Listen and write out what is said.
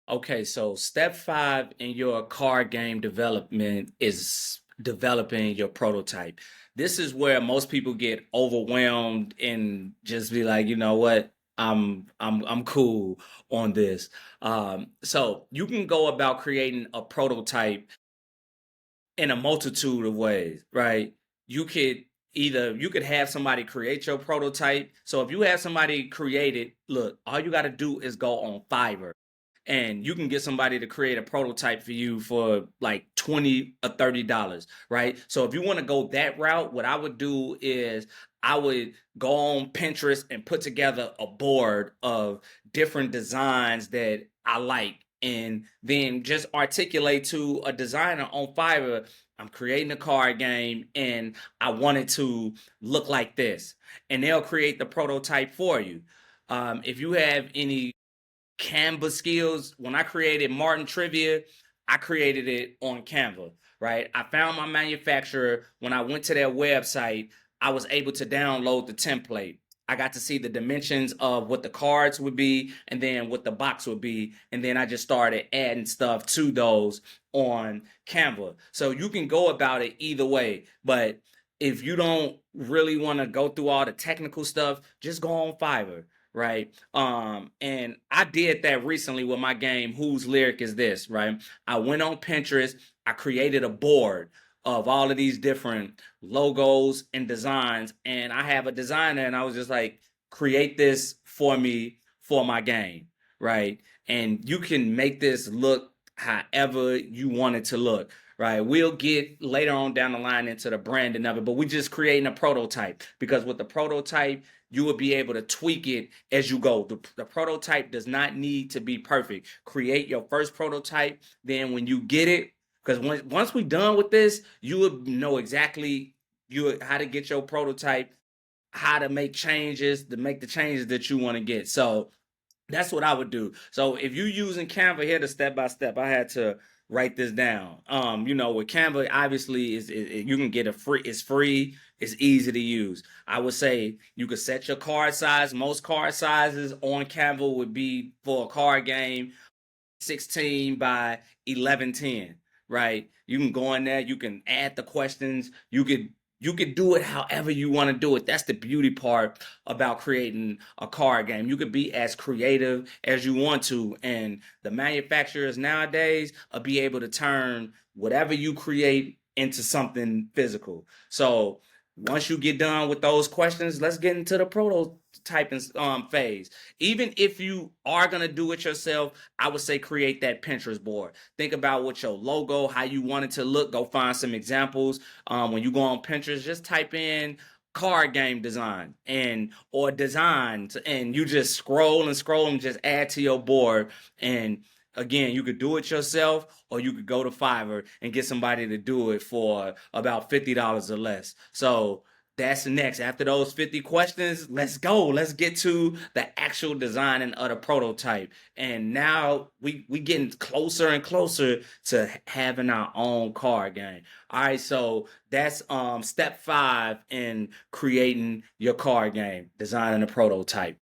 Okay, so step five in your card game development is developing your prototype. This is where most people get overwhelmed and just be like, you know what, I'm cool on this. So you can go about creating a prototype in a multitude of ways, right? You could you could have somebody create your prototype. So if you have somebody create it, look, all you got to do is go on Fiverr and you can get somebody to create a prototype for you for like 20 or $30, right? So if you want to go that route, what I would do is I would go on Pinterest and put together a board of different designs that I like and then just articulate to a designer on Fiverr. I'm creating a card game and I want it to look like this. And they'll create the prototype for you. If you have any Canva skills. When I created Martin Trivia, I created it on Canva, right? I found my manufacturer. When I went to their website, I was able to download the template. I got to see the dimensions of what the cards would be and then what the box would be. And then I just started adding stuff to those on Canva. So you can go about it either way. But if you don't really want to go through all the technical stuff, just go on Fiverr, right? And I did that recently with my game, Whose Lyric Is This, right? I went on Pinterest, I created a board of all of these different logos and designs, and I have a designer, and I was just like, create this for me for my game, right? And you can make this look however you want it to look. Right, we'll get later on down the line into the branding of it, but we're just creating a prototype because with the prototype, you will be able to tweak it as you go. The prototype does not need to be perfect. Create your first prototype. Then when you get it, because once we're done with this, you will know exactly how to get your prototype, how to make changes, to make the changes that you want to get. So that's what I would do. So if you're using Canva, here the step by step, I had to write this down. With Canva, obviously you can get it's free, it's easy to use. I would say you could set your card size. Most card sizes on Canva would be for a card game 16 by 1110, right? You can go in there, you can add the questions, you could do it however you want to do it. That's the beauty part about creating a card game. You could be as creative as you want to, and the manufacturers nowadays will be able to turn whatever you create into something physical. So once you get done with those questions, let's get into the prototyping phase. Even if you are gonna do it yourself, I would say create that Pinterest board. Think about what your logo, how you want it to look. Go find some examples. When you go on Pinterest, just type in card game design and or designs, and you just scroll and scroll and just add to your board. And again, you could do it yourself, or you could go to Fiverr and get somebody to do it for about $50 or less. So that's next. After those 50 questions, let's go. Let's get to the actual designing of the prototype. And now we getting closer and closer to having our own card game. All right, so that's step five in creating your card game, designing a prototype.